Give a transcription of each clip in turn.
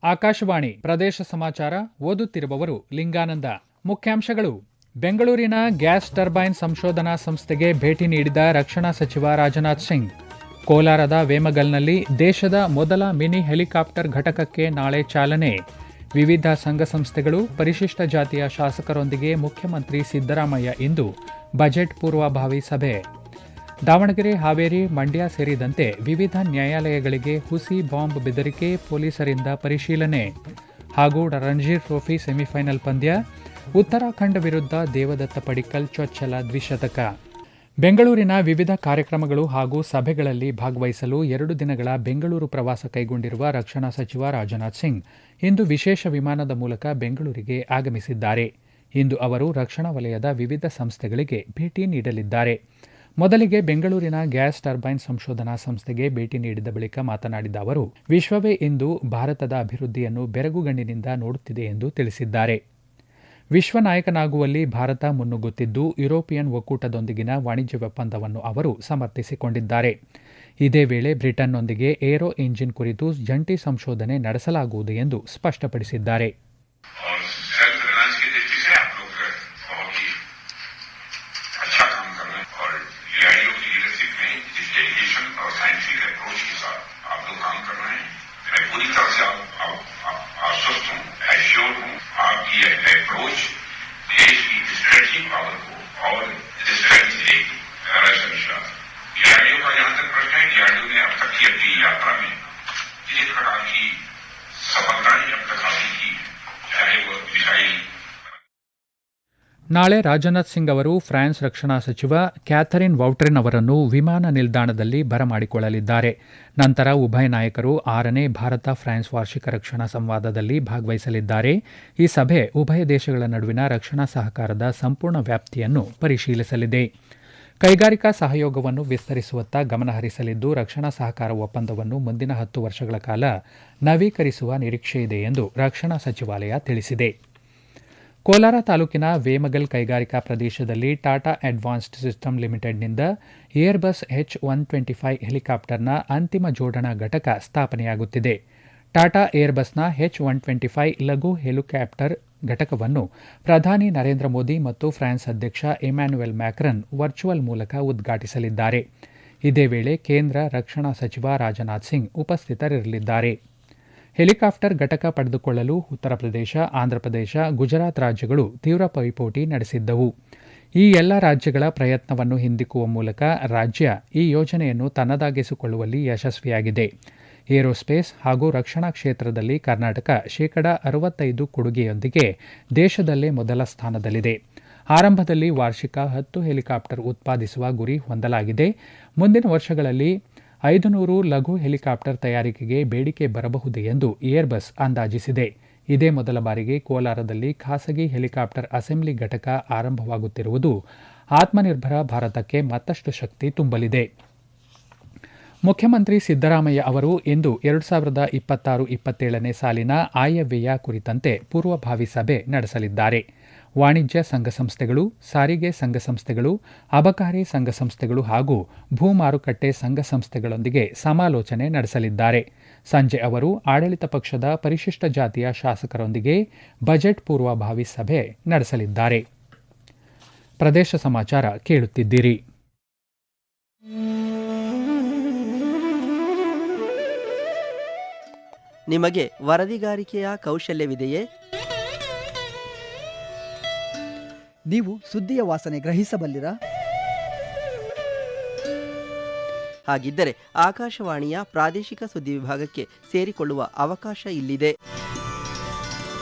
ಆಕಾಶವಾಣಿ ಪ್ರದೇಶ ಸಮಾಚಾರ ಓದುತ್ತಿರುವವರು ಲಿಂಗಾನಂದ. ಮುಖ್ಯಾಂಶಗಳು. ಬೆಂಗಳೂರಿನ ಗ್ಯಾಸ್ ಟರ್ಬೈನ್ ಸಂಶೋಧನಾ ಸಂಸ್ಥೆಗೆ ಭೇಟಿ ನೀಡಿದ ರಕ್ಷಣಾ ಸಚಿವ ರಾಜನಾಥ್ ಸಿಂಗ್. ಕೋಲಾರದ ವೇಮಗಲ್ನಲ್ಲಿ ದೇಶದ ಮೊದಲ ಮಿನಿ ಹೆಲಿಕಾಪ್ಟರ್ ಘಟಕಕ್ಕೆ ನಾಳೆ ಚಾಲನೆ. ವಿವಿಧ ಸಂಘ ಸಂಸ್ಥೆಗಳು, ಪರಿಶಿಷ್ಟ ಜಾತಿಯ ಶಾಸಕರೊಂದಿಗೆ ಮುಖ್ಯಮಂತ್ರಿ ಸಿದ್ದರಾಮಯ್ಯ ಇಂದು ಬಜೆಟ್ ಪೂರ್ವಭಾವಿ ಸಭೆ. ದಾವಣಗೆರೆ, ಹಾವೇರಿ, ಮಂಡ್ಯ ಸೇರಿದಂತೆ ವಿವಿಧ ನ್ಯಾಯಾಲಯಗಳಿಗೆ ಹುಸಿ ಬಾಂಬ್ ಬೆದರಿಕೆ, ಪೊಲೀಸರಿಂದ ಪರಿಶೀಲನೆ. ಹಾಗೂ ರಣಜಿ ಟ್ರೋಫಿ ಸೆಮಿಫೈನಲ್ ಪಂದ್ಯ, ಉತ್ತರಾಖಂಡ ವಿರುದ್ಧ ದೇವದತ್ತ ಪಡಿಕ್ಕಲ್ ಚೊಚ್ಚಲ ದ್ವಿಶತಕ. ಬೆಂಗಳೂರಿನ ವಿವಿಧ ಕಾರ್ಯಕ್ರಮಗಳು ಹಾಗೂ ಸಭೆಗಳಲ್ಲಿ ಭಾಗವಹಿಸಲು 2 ದಿನಗಳ ಬೆಂಗಳೂರು ಪ್ರವಾಸ ಕೈಗೊಂಡಿರುವ ರಕ್ಷಣಾ ಸಚಿವ ರಾಜನಾಥ್ ಸಿಂಗ್ ಇಂದು ವಿಶೇಷ ವಿಮಾನದ ಮೂಲಕ ಬೆಂಗಳೂರಿಗೆ ಆಗಮಿಸಿದ್ದಾರೆ. ಇಂದು ಅವರು ರಕ್ಷಣಾ ವಲಯದ ವಿವಿಧ ಸಂಸ್ಥೆಗಳಿಗೆ ಭೇಟಿ ನೀಡಲಿದ್ದಾರೆ. ಮೊದಲಿಗೆ ಬೆಂಗಳೂರಿನ ಗ್ಯಾಸ್ ಟರ್ಬೈನ್ ಸಂಶೋಧನಾ ಸಂಸ್ಥೆಗೆ ಭೇಟಿ ನೀಡಿದ ಬಳಿಕ ಮಾತನಾಡಿದ ಅವರು, ವಿಶ್ವವೇ ಇಂದು ಭಾರತದ ಅಭಿವೃದ್ಧಿಯನ್ನು ಬೆರಗುಗಣ್ಣಿನಿಂದ ನೋಡುತ್ತಿದೆ ಎಂದು ತಿಳಿಸಿದ್ದಾರೆ. ವಿಶ್ವ ನಾಯಕನಾಗುವಲ್ಲಿ ಭಾರತ ಮುನ್ನುಗ್ಗುತ್ತಿದ್ದು, ಯುರೋಪಿಯನ್ ಒಕ್ಕೂಟದೊಂದಿಗಿನ ವಾಣಿಜ್ಯ ಒಪ್ಪಂದವನ್ನು ಅವರು ಸಮರ್ಥಿಸಿಕೊಂಡಿದ್ದಾರೆ. ಇದೇ ವೇಳೆ ಬ್ರಿಟನ್ನೊಂದಿಗೆ ಏರೋ ಇಂಜಿನ್ ಕುರಿತು ಜಂಟಿ ಸಂಶೋಧನೆ ನಡೆಸಲಾಗುವುದು ಎಂದು ಸ್ಪಷ್ಟಪಡಿಸಿದ್ದಾರೆ. ನಾಳೆ ರಾಜನಾಥ್ ಸಿಂಗ್ ಅವರು ಫ್ರಾನ್ಸ್ ರಕ್ಷಣಾ ಸಚಿವ ಕ್ಯಾಥರಿನ್ ವೌಟ್ರೆನ್ ಅವರನ್ನು ವಿಮಾನ ನಿಲ್ದಾಣದಲ್ಲಿ ಬರಮಾಡಿಕೊಳ್ಳಲಿದ್ದಾರೆ. ನಂತರ ಉಭಯ ನಾಯಕರು 6ನೇ ಭಾರತ-ಫ್ರಾನ್ಸ್ ವಾರ್ಷಿಕ ರಕ್ಷಣಾ ಸಂವಾದದಲ್ಲಿ ಭಾಗವಹಿಸಲಿದ್ದಾರೆ. ಈ ಸಭೆ ಉಭಯ ದೇಶಗಳ ನಡುವಿನ ರಕ್ಷಣಾ ಸಹಕಾರದ ಸಂಪೂರ್ಣ ವ್ಯಾಪ್ತಿಯನ್ನು ಪರಿಶೀಲಿಸಲಿದೆ. ಕೈಗಾರಿಕಾ ಸಹಯೋಗವನ್ನು ವಿಸ್ತರಿಸುವತ್ತ ಗಮನಹರಿಸಲಿದ್ದು, ರಕ್ಷಣಾ ಸಹಕಾರ ಒಪ್ಪಂದವನ್ನು ಮುಂದಿನ 10 ವರ್ಷಗಳ ಕಾಲ ನವೀಕರಿಸುವ ನಿರೀಕ್ಷೆಯಿದೆ ಎಂದು ರಕ್ಷಣಾ ಸಚಿವಾಲಯ ತಿಳಿಸಿದೆ. ಕೋಲಾರ ತಾಲೂಕಿನ ವೇಮಗಲ್ ಕೈಗಾರಿಕಾ ಪ್ರದೇಶದಲ್ಲಿ ಟಾಟಾ ಅಡ್ವಾನ್ಸ್ಡ್ ಸಿಸ್ಟಮ್ ಲಿಮಿಟೆಡ್ನಿಂದ ಏರ್ಬಸ್ H-125 ಹೆಲಿಕಾಪ್ಟರ್ನ ಅಂತಿಮ ಜೋಡಣಾ ಘಟಕ ಸ್ಥಾಪನೆಯಾಗುತ್ತಿದೆ. ಟಾಟಾ ಏರ್ಬಸ್ನ H-125 ಲಘು ಹೆಲಿಕಾಪ್ಟರ್ ಘಟಕವನ್ನು ಪ್ರಧಾನಿ ನರೇಂದ್ರ ಮೋದಿ ಮತ್ತು ಫ್ರಾನ್ಸ್ ಅಧ್ಯಕ್ಷ ಇಮ್ಯಾನ್ಯುಯಲ್ ಮ್ಯಾಕ್ರನ್ ವರ್ಚುವಲ್ ಮೂಲಕ ಉದ್ಘಾಟಿಸಲಿದ್ದಾರೆ. ಇದೇ ವೇಳೆ ಕೇಂದ್ರ ರಕ್ಷಣಾ ಸಚಿವ ರಾಜನಾಥ್ ಸಿಂಗ್ ಉಪಸ್ಥಿತರಿರಲಿದ್ದಾರೆ. ಹೆಲಿಕಾಪ್ಟರ್ ಘಟಕ ಪಡೆದುಕೊಳ್ಳಲು ಉತ್ತರ ಪ್ರದೇಶ, ಆಂಧ್ರಪ್ರದೇಶ, ಗುಜರಾತ್ ರಾಜ್ಯಗಳು ತೀವ್ರ ಪೈಪೋಟಿ ನಡೆಸಿದ್ದವು. ಈ ಎಲ್ಲ ರಾಜ್ಯಗಳ ಪ್ರಯತ್ನವನ್ನು ಹಿಂದಿಕ್ಕುವ ಮೂಲಕ ರಾಜ್ಯ ಈ ಯೋಜನೆಯನ್ನು ತನ್ನದಾಗಿಸಿಕೊಳ್ಳುವಲ್ಲಿ ಯಶಸ್ವಿಯಾಗಿದೆ. ಏರೋಸ್ಪೇಸ್ ಹಾಗೂ ರಕ್ಷಣಾ ಕ್ಷೇತ್ರದಲ್ಲಿ ಕರ್ನಾಟಕ 65% ಕೊಡುಗೆಯೊಂದಿಗೆ ದೇಶದಲ್ಲೇ ಮೊದಲ ಸ್ಥಾನದಲ್ಲಿದೆ. ಆರಂಭದಲ್ಲಿ ವಾರ್ಷಿಕ 10 ಹೆಲಿಕಾಪ್ಟರ್ ಉತ್ಪಾದಿಸುವ ಗುರಿ ಹೊಂದಲಾಗಿದೆ. ಮುಂದಿನ ವರ್ಷಗಳಲ್ಲಿ 500 ಲಘು ಹೆಲಿಕಾಪ್ಟರ್ ತಯಾರಿಕೆಗೆ ಬೇಡಿಕೆ ಬರಬಹುದು ಎಂದು ಏರ್ಬಸ್ ಅಂದಾಜಿಸಿದೆ. ಇದೇ ಮೊದಲ ಬಾರಿಗೆ ಕೋಲಾರದಲ್ಲಿ ಖಾಸಗಿ ಹೆಲಿಕಾಪ್ಟರ್ ಅಸೆಂಬ್ಲಿ ಘಟಕ ಆರಂಭವಾಗುತ್ತಿರುವುದು ಆತ್ಮನಿರ್ಭರ ಭಾರತಕ್ಕೆ ಮತ್ತಷ್ಟು ಶಕ್ತಿ ತುಂಬಲಿದೆ. ಮುಖ್ಯಮಂತ್ರಿ ಸಿದ್ದರಾಮಯ್ಯ ಅವರು ಇಂದು 2026-27ನೇ ಸಾಲಿನ ಆಯವ್ಯಯ ಕುರಿತಂತೆ ಪೂರ್ವಭಾವಿ ಸಭೆ ನಡೆಸಲಿದ್ದಾರೆ. ವಾಣಿಜ್ಯ ಸಂಘ ಸಂಸ್ಥೆಗಳು, ಸಾರಿಗೆ ಸಂಘ ಸಂಸ್ಥೆಗಳು, ಅಬಕಾರಿ ಸಂಘ ಸಂಸ್ಥೆಗಳು ಹಾಗೂ ಭೂ ಮಾರುಕಟ್ಟೆ ಸಂಘ ಸಂಸ್ಥೆಗಳೊಂದಿಗೆ ಸಮಾಲೋಚನೆ ನಡೆಸಲಿದ್ದಾರೆ. ಸಂಜೆ ಅವರು ಆಡಳಿತ ಪಕ್ಷದ ಪರಿಶಿಷ್ಟ ಜಾತಿಯ ಶಾಸಕರೊಂದಿಗೆ ಬಜೆಟ್ ಪೂರ್ವಭಾವಿ ಸಭೆ ನಡೆಸಲಿದ್ದಾರೆ. ಪ್ರದೇಶ ಸಮಾಚಾರ ಕೇಳುತ್ತಿದ್ದೀರಿ. ನಿಮಗೆ ವರದಿಗಾರಿಕೆಯ ಕೌಶಲ್ಯವಿದೆಯೇ? ನೀವು ಸುದ್ದಿಯ ವಾಸನೆ ಗ್ರಹಿಸಬಲ್ಲಿರಾ? ಹಾಗಿದ್ದರೆ ಆಕಾಶವಾಣಿಯ ಪ್ರಾದೇಶಿಕ ಸುದ್ದಿ ವಿಭಾಗಕ್ಕೆ ಸೇರಿಕೊಳ್ಳುವ ಅವಕಾಶ ಇಲ್ಲಿದೆ.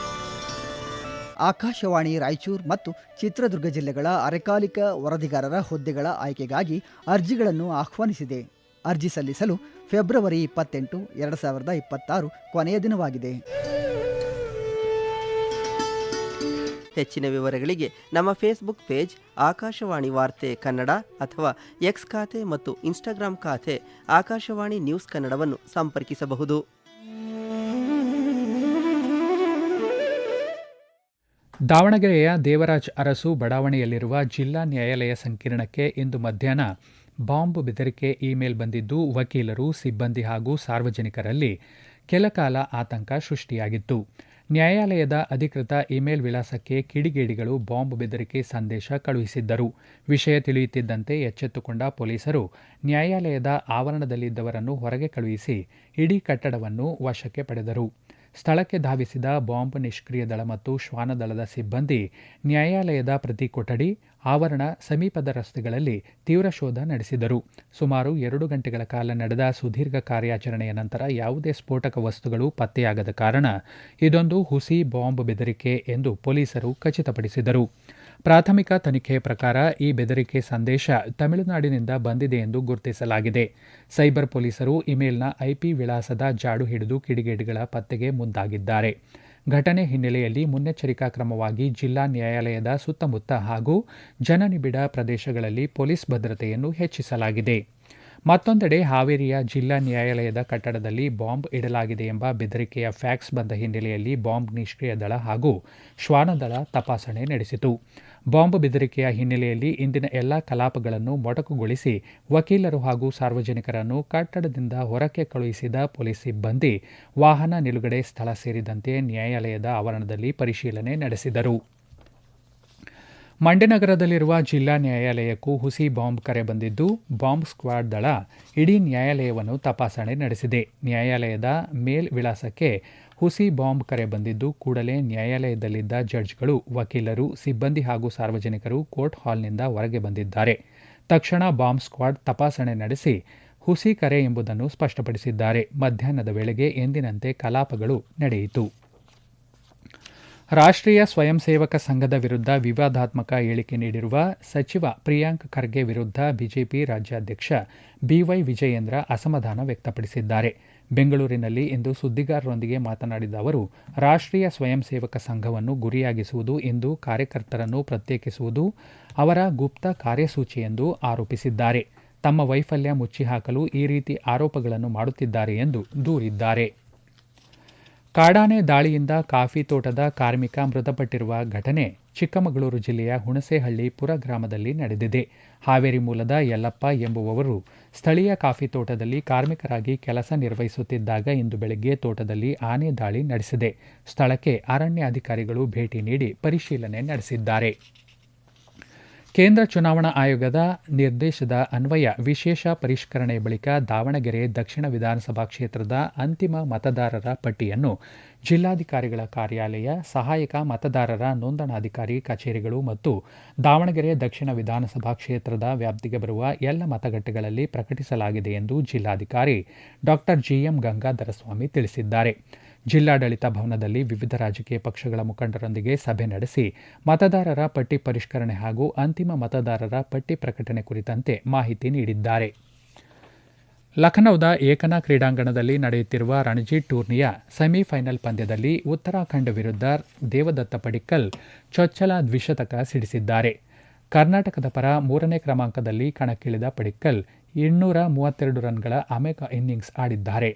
ಆಕಾಶವಾಣಿ ರಾಯಚೂರು ಮತ್ತು ಚಿತ್ರದುರ್ಗ ಜಿಲ್ಲೆಗಳ ಅರೆಕಾಲಿಕ ವರದಿಗಾರರ ಹುದ್ದೆಗಳ ಆಯ್ಕೆಗಾಗಿ ಅರ್ಜಿಗಳನ್ನು ಆಹ್ವಾನಿಸಿದೆ. ಅರ್ಜಿ ಸಲ್ಲಿಸಲು ಫೆಬ್ರವರಿ 28, 2026 ಕೊನೆಯ ದಿನವಾಗಿದೆ. ಹೆಚ್ಚಿನ ವಿವರಗಳಿಗೆ ನಮ್ಮ ಫೇಸ್ಬುಕ್ ಪೇಜ್ ಆಕಾಶವಾಣಿ ವಾರ್ತೆ ಕನ್ನಡ ಅಥವಾ ಎಕ್ಸ್ ಖಾತೆ ಮತ್ತು ಇನ್ಸ್ಟಾಗ್ರಾಂ ಖಾತೆ ಆಕಾಶವಾಣಿ ನ್ಯೂಸ್ ಕನ್ನಡವನ್ನು ಸಂಪರ್ಕಿಸಬಹುದು. ದಾವಣಗೆರೆಯ ದೇವರಾಜ್ ಅರಸು ಬಡಾವಣೆಯಲ್ಲಿರುವ ಜಿಲ್ಲಾ ನ್ಯಾಯಾಲಯ ಸಂಕೀರ್ಣಕ್ಕೆ ಇಂದು ಮಧ್ಯಾಹ್ನ ಬಾಂಬ್ ಬೆದರಿಕೆ ಇಮೇಲ್ ಬಂದಿದ್ದು, ವಕೀಲರು, ಸಿಬ್ಬಂದಿ ಹಾಗೂ ಸಾರ್ವಜನಿಕರಲ್ಲಿ ಕೆಲಕಾಲ ಆತಂಕ ಸೃಷ್ಟಿಯಾಗಿತ್ತು. ನ್ಯಾಯಾಲಯದ ಅಧಿಕೃತ ಇಮೇಲ್ ವಿಳಾಸಕ್ಕೆ ಕಿಡಿಗೇಡಿಗಳು ಬಾಂಬ್ ಬೆದರಿಕೆ ಸಂದೇಶ ಕಳುಹಿಸಿದ್ದರು. ವಿಷಯ ತಿಳಿಯುತ್ತಿದ್ದಂತೆ ಎಚ್ಚೆತ್ತುಕೊಂಡ ಪೊಲೀಸರು ನ್ಯಾಯಾಲಯದ ಆವರಣದಲ್ಲಿದ್ದವರನ್ನು ಹೊರಗೆ ಕಳುಹಿಸಿ ಇಡೀ ಕಟ್ಟಡವನ್ನು ವಶಕ್ಕೆ ಪಡೆದರು. ಸ್ಥಳಕ್ಕೆ ಧಾವಿಸಿದ ಬಾಂಬ್ ನಿಷ್ಕ್ರಿಯ ದಳ ಮತ್ತು ಶ್ವಾನದಳದ ಸಿಬ್ಬಂದಿ ನ್ಯಾಯಾಲಯದ ಪ್ರತಿ ಕೊಠಡಿ, ಆವರಣ, ಸಮೀಪದ ರಸ್ತೆಗಳಲ್ಲಿ ತೀವ್ರ ಶೋಧ ನಡೆಸಿದರು. ಸುಮಾರು 2 ಗಂಟೆಗಳ ಕಾಲ ನಡೆದ ಸುದೀರ್ಘ ಕಾರ್ಯಾಚರಣೆಯ ನಂತರ ಯಾವುದೇ ಸ್ಫೋಟಕ ವಸ್ತುಗಳು ಪತ್ತೆಯಾಗದ ಕಾರಣ ಇದೊಂದು ಹುಸಿ ಬಾಂಬ್ ಬೆದರಿಕೆ ಎಂದು ಪೊಲೀಸರು ಖಚಿತಪಡಿಸಿದರು. ಪ್ರಾಥಮಿಕ ತನಿಖೆಯ ಪ್ರಕಾರ ಈ ಬೆದರಿಕೆ ಸಂದೇಶ ತಮಿಳುನಾಡಿನಿಂದ ಬಂದಿದೆ ಎಂದು ಗುರುತಿಸಲಾಗಿದೆ. ಸೈಬರ್ ಪೊಲೀಸರು ಇಮೇಲ್ನ ಐಪಿ ವಿಳಾಸದ ಜಾಡು ಹಿಡಿದು ಕಿಡಿಗೇಡಿಗಳ ಪತ್ತೆಗೆ ಮುಂದಾಗಿದ್ದಾರೆ. ಘಟನೆ ಹಿನ್ನೆಲೆಯಲ್ಲಿ ಮುನ್ನೆಚ್ಚರಿಕಾ ಕ್ರಮವಾಗಿ ಜಿಲ್ಲಾ ನ್ಯಾಯಾಲಯದ ಸುತ್ತಮುತ್ತ ಹಾಗೂ ಜನನಿಬಿಡ ಪ್ರದೇಶಗಳಲ್ಲಿ ಪೊಲೀಸ್ ಭದ್ರತೆಯನ್ನು ಹೆಚ್ಚಿಸಲಾಗಿದೆ. ಮತ್ತೊಂದೆಡೆ ಹಾವೇರಿಯ ಜಿಲ್ಲಾ ನ್ಯಾಯಾಲಯದ ಕಟ್ಟಡದಲ್ಲಿ ಬಾಂಬ್ ಇಡಲಾಗಿದೆ ಎಂಬ ಬೆದರಿಕೆಯ ಫ್ಯಾಕ್ಸ್ ಬಂದ ಹಿನ್ನೆಲೆಯಲ್ಲಿ ಬಾಂಬ್ ನಿಷ್ಕ್ರಿಯ ದಳ ಹಾಗೂ ಶ್ವಾನದಳ ತಪಾಸಣೆ ನಡೆಸಿತು. ಬಾಂಬ್ ಬೆದರಿಕೆಯ ಹಿನ್ನೆಲೆಯಲ್ಲಿ ಇಂದಿನ ಎಲ್ಲಾ ಕಲಾಪಗಳನ್ನು ಮೊಟಕುಗೊಳಿಸಿ ವಕೀಲರು ಹಾಗೂ ಸಾರ್ವಜನಿಕರನ್ನು ಕಟ್ಟಡದಿಂದ ಹೊರಕ್ಕೆ ಕಳುಹಿಸಿದ ಪೊಲೀಸ್ ಸಿಬ್ಬಂದಿ ವಾಹನ ನಿಲುಗಡೆ ಸ್ಥಳ ಸೇರಿದಂತೆ ನ್ಯಾಯಾಲಯದ ಆವರಣದಲ್ಲಿ ಪರಿಶೀಲನೆ ನಡೆಸಿದರು. ಮಂಡ್ಯ ನಗರದಲ್ಲಿರುವ ಜಿಲ್ಲಾ ನ್ಯಾಯಾಲಯಕ್ಕೂ ಹುಸಿ ಬಾಂಬ್ ಕರೆ ಬಂದಿದ್ದು, ಬಾಂಬ್ ಸ್ಕ್ವಾಡ್ ದಳ ಇಡೀ ನ್ಯಾಯಾಲಯವನ್ನು ತಪಾಸಣೆ ನಡೆಸಿದೆ. ನ್ಯಾಯಾಲಯದ ಮೇಲ್ ವಿಳಾಸಕ್ಕೆ ಹುಸಿ ಬಾಂಬ್ ಕರೆ ಬಂದಿದ್ದು, ಕೂಡಲೇ ನ್ಯಾಯಾಲಯದಲ್ಲಿದ್ದ ಜಡ್ಜ್ಗಳು, ವಕೀಲರು, ಸಿಬ್ಬಂದಿ ಹಾಗೂ ಸಾರ್ವಜನಿಕರು ಕೋರ್ಟ್ ಹಾಲ್ನಿಂದ ಹೊರಗೆ ಬಂದಿದ್ದಾರೆ. ತಕ್ಷಣ ಬಾಂಬ್ ಸ್ಕ್ವಾಡ್ ತಪಾಸಣೆ ನಡೆಸಿ ಹುಸಿ ಕರೆ ಎಂಬುದನ್ನು ಸ್ಪಷ್ಟಪಡಿಸಿದ್ದಾರೆ. ಮಧ್ಯಾಹ್ನದ ವೇಳೆಗೆ ಎಂದಿನಂತೆ ಕಲಾಪಗಳು ನಡೆಯಿತು. ರಾಷ್ಟ್ರೀಯ ಸ್ವಯಂ ಸೇವಕ ಸಂಘದ ವಿರುದ್ಧ ವಿವಾದಾತ್ಮಕ ಹೇಳಿಕೆ ನೀಡಿರುವ ಸಚಿವ ಪ್ರಿಯಾಂಕ್ ಖರ್ಗೆ ವಿರುದ್ಧ ಬಿಜೆಪಿ ರಾಜ್ಯಾಧ್ಯಕ್ಷ ಬಿವೈ ವಿಜಯೇಂದ್ರ ಅಸಮಾಧಾನ ವ್ಯಕ್ತಪಡಿಸಿದ್ದಾರೆ. ಬೆಂಗಳೂರಿನಲ್ಲಿ ಇಂದು ಸುದ್ದಿಗಾರರೊಂದಿಗೆ ಮಾತನಾಡಿದ ಅವರು, ರಾಷ್ಟ್ರೀಯ ಸ್ವಯಂ ಸೇವಕ ಸಂಘವನ್ನು ಗುರಿಯಾಗಿಸುವುದು ಎಂದು ಕಾರ್ಯಕರ್ತರನ್ನು ಪ್ರತ್ಯೇಕಿಸುವುದು ಅವರ ಗುಪ್ತ ಕಾರ್ಯಸೂಚಿ ಎಂದು ಆರೋಪಿಸಿದ್ದಾರೆ. ತಮ್ಮ ವೈಫಲ್ಯ ಮುಚ್ಚಿಹಾಕಲು ಈ ರೀತಿ ಆರೋಪಗಳನ್ನು ಮಾಡುತ್ತಿದ್ದಾರೆ ಎಂದು ದೂರಿದ್ದಾರೆ. ಕಾಡಾನೆ ದಾಳಿಯಿಂದ ಕಾಫಿ ತೋಟದ ಕಾರ್ಮಿಕ ಮೃತಪಟ್ಟಿರುವ ಘಟನೆ ಚಿಕ್ಕಮಗಳೂರು ಜಿಲ್ಲೆಯ ಹುಣಸೇಹಳ್ಳಿ ಪುರ ಗ್ರಾಮದಲ್ಲಿ ನಡೆದಿದೆ. ಹಾವೇರಿ ಮೂಲದ ಯಲ್ಲಪ್ಪ ಎಂಬುವವರು ಸ್ಥಳೀಯ ಕಾಫಿ ತೋಟದಲ್ಲಿ ಕಾರ್ಮಿಕರಾಗಿ ಕೆಲಸ ನಿರ್ವಹಿಸುತ್ತಿದ್ದಾಗ ಇಂದು ಬೆಳಗ್ಗೆ ತೋಟದಲ್ಲಿ ಆನೆ ದಾಳಿ ನಡೆಸಿದೆ. ಸ್ಥಳಕ್ಕೆ ಅರಣ್ಯ ಅಧಿಕಾರಿಗಳು ಭೇಟಿ ನೀಡಿ ಪರಿಶೀಲನೆ ನಡೆಸಿದ್ದಾರೆ. ಕೇಂದ್ರ ಚುನಾವಣಾ ಆಯೋಗದ ನಿರ್ದೇಶದ ಅನ್ವಯ ವಿಶೇಷ ಪರಿಷ್ಕರಣೆ ಬಳಿಕ ದಾವಣಗೆರೆ ದಕ್ಷಿಣ ವಿಧಾನಸಭಾ ಕ್ಷೇತ್ರದ ಅಂತಿಮ ಮತದಾರರ ಪಟ್ಟಿಯನ್ನು ಜಿಲ್ಲಾಧಿಕಾರಿಗಳ ಕಾರ್ಯಾಲಯ, ಸಹಾಯಕ ಮತದಾರರ ನೋಂದಣಾಧಿಕಾರಿ ಕಚೇರಿಗಳು ಮತ್ತು ದಾವಣಗೆರೆ ದಕ್ಷಿಣ ವಿಧಾನಸಭಾ ಕ್ಷೇತ್ರದ ವ್ಯಾಪ್ತಿಗೆ ಬರುವ ಎಲ್ಲ ಮತಗಟ್ಟೆಗಳಲ್ಲಿ ಪ್ರಕಟಿಸಲಾಗಿದೆ ಎಂದು ಜಿಲ್ಲಾಧಿಕಾರಿ ಡಾ ಜಿಎಂ ಗಂಗಾಧರಸ್ವಾಮಿ ತಿಳಿಸಿದ್ದಾರೆ. ಜಿಲ್ಲಾಡಳಿತ ಭವನದಲ್ಲಿ ವಿವಿಧ ರಾಜಕೀಯ ಪಕ್ಷಗಳ ಮುಖಂಡರೊಂದಿಗೆ ಸಭೆ ನಡೆಸಿ ಮತದಾರರ ಪಟ್ಟಿ ಪರಿಷ್ಕರಣೆ ಹಾಗೂ ಅಂತಿಮ ಮತದಾರರ ಪಟ್ಟಿ ಪ್ರಕಟಣೆ ಕುರಿತಂತೆ ಮಾಹಿತಿ ನೀಡಿದ್ದಾರೆ. ಲಖನೌದ ಏಕನಾ ಕ್ರೀಡಾಂಗಣದಲ್ಲಿ ನಡೆಯುತ್ತಿರುವ ರಣಜಿ ಟೂರ್ನಿಯ ಸೆಮಿಫೈನಲ್ ಪಂದ್ಯದಲ್ಲಿ ಉತ್ತರಾಖಂಡ್ ವಿರುದ್ಧ ದೇವದತ್ತ ಪಡಿಕ್ಕಲ್ ಚೊಚ್ಚಲ ದ್ವಿಶತಕ ಸಿಡಿಸಿದ್ದಾರೆ. ಕರ್ನಾಟಕದ ಪರ 3ನೇ ಕ್ರಮಾಂಕದಲ್ಲಿ ಕಣಕ್ಕಿಳಿದ ಪಡಿಕ್ಕಲ್ 232 ರನ್ಗಳ ಅಮೆಕ ಇನ್ನಿಂಗ್ಸ್ ಆಡಿದ್ದಾರೆ.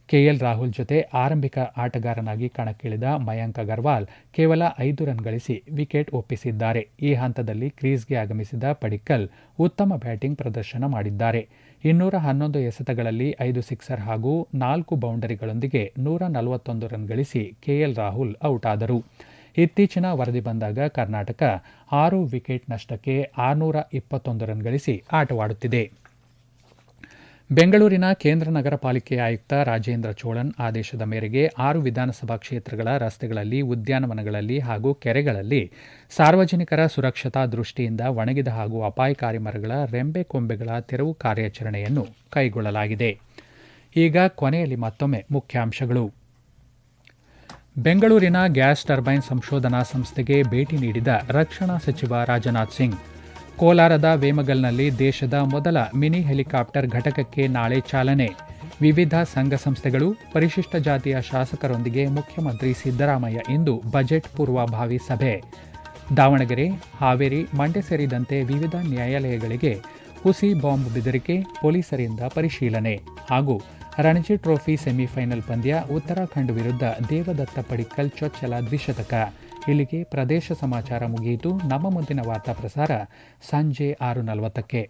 ಕೆಎಲ್ ರಾಹುಲ್ ಜೊತೆ ಆರಂಭಿಕ ಆಟಗಾರನಾಗಿ ಕಣಕ್ಕಿಳಿದ ಮಯಾಂಕ್ ಅಗರ್ವಾಲ್ ಕೇವಲ 5 ರನ್ ಗಳಿಸಿ ವಿಕೆಟ್ ಒಪ್ಪಿಸಿದ್ದಾರೆ. ಈ ಹಂತದಲ್ಲಿ ಕ್ರೀಸ್ಗೆ ಆಗಮಿಸಿದ ಪಡಿಕ್ಕಲ್ ಉತ್ತಮ ಬ್ಯಾಟಿಂಗ್ ಪ್ರದರ್ಶನ ಮಾಡಿದ್ದಾರೆ. 211 ಎಸೆತಗಳಲ್ಲಿ 5 ಸಿಕ್ಸರ್ ಹಾಗೂ 4 ಬೌಂಡರಿಗಳೊಂದಿಗೆ 141 ರನ್ ಗಳಿಸಿ ಕೆಎಲ್ ರಾಹುಲ್ ಔಟ್ ಆದರು. ಇತ್ತೀಚಿನ ವರದಿ ಬಂದಾಗ ಕರ್ನಾಟಕ 6 ವಿಕೆಟ್ ನಷ್ಟಕ್ಕೆ 621 ರನ್ ಗಳಿಸಿ ಆಟವಾಡುತ್ತಿದೆ. ಬೆಂಗಳೂರಿನ ಕೇಂದ್ರ ನಗರ ಪಾಲಿಕೆಯ ಆಯುಕ್ತ ರಾಜೇಂದ್ರ ಚೋಳನ್ ಆದೇಶದ ಮೇರೆಗೆ 6 ವಿಧಾನಸಭಾ ಕ್ಷೇತ್ರಗಳ ರಸ್ತೆಗಳಲ್ಲಿ, ಉದ್ಯಾನವನಗಳಲ್ಲಿ ಹಾಗೂ ಕೆರೆಗಳಲ್ಲಿ ಸಾರ್ವಜನಿಕರ ಸುರಕ್ಷತಾ ದೃಷ್ಟಿಯಿಂದ ಒಣಗಿದ ಹಾಗೂ ಅಪಾಯಕಾರಿ ಮರಗಳ ರೆಂಬೆ ಕೊಂಬೆಗಳ ತೆರವು ಕಾರ್ಯಾಚರಣೆಯನ್ನು ಕೈಗೊಳ್ಳಲಾಗಿದೆ. ಈಗ ಕೊನೆಯಲ್ಲಿ ಮತ್ತೊಮ್ಮೆ ಮುಖ್ಯಾಂಶಗಳು. ಬೆಂಗಳೂರಿನ ಗ್ಯಾಸ್ ಟರ್ಬೈನ್ ಸಂಶೋಧನಾ ಸಂಸ್ಥೆಗೆ ಭೇಟಿ ನೀಡಿದ ರಕ್ಷಣಾ ಸಚಿವ ರಾಜನಾಥ್ ಸಿಂಗ್. ಕೋಲಾರದ ವೇಮಗಲ್ನಲ್ಲಿ ದೇಶದ ಮೊದಲ ಮಿನಿ ಹೆಲಿಕಾಪ್ಟರ್ ಘಟಕಕ್ಕೆ ನಾಳೆ ಚಾಲನೆ. ವಿವಿಧ ಸಂಘ ಸಂಸ್ಥೆಗಳು, ಪರಿಶಿಷ್ಟ ಜಾತಿಯ ಶಾಸಕರೊಂದಿಗೆ ಮುಖ್ಯಮಂತ್ರಿ ಸಿದ್ದರಾಮಯ್ಯ ಇಂದು ಬಜೆಟ್ ಪೂರ್ವಭಾವಿ ಸಭೆ. ದಾವಣಗೆರೆ, ಹಾವೇರಿ, ಮಂಡ್ಯ ಸೇರಿದಂತೆ ವಿವಿಧ ನ್ಯಾಯಾಲಯಗಳಿಗೆ ಹುಸಿ ಬಾಂಬ್ ಬೆದರಿಕೆ, ಪೊಲೀಸರಿಂದ ಪರಿಶೀಲನೆ. ಹಾಗೂ ರಣಜಿ ಟ್ರೋಫಿ ಸೆಮಿಫೈನಲ್ ಪಂದ್ಯ, ಉತ್ತರಾಖಂಡ್ ವಿರುದ್ಧ ದೇವದತ್ತ ಪಡಿಕ್ಕಲ್ ಚೊಚ್ಚಲ ದ್ವಿಶತಕ. ಇಲ್ಲಿಗೆ ಪ್ರದೇಶ ಸಮಾಚಾರ ಮುಗಿಯಿತು. ನಮ್ಮ ಮುಂದಿನ ವಾರ್ತಾ ಪ್ರಸಾರ ಸಂಜೆ 6:40ಕ್ಕೆ.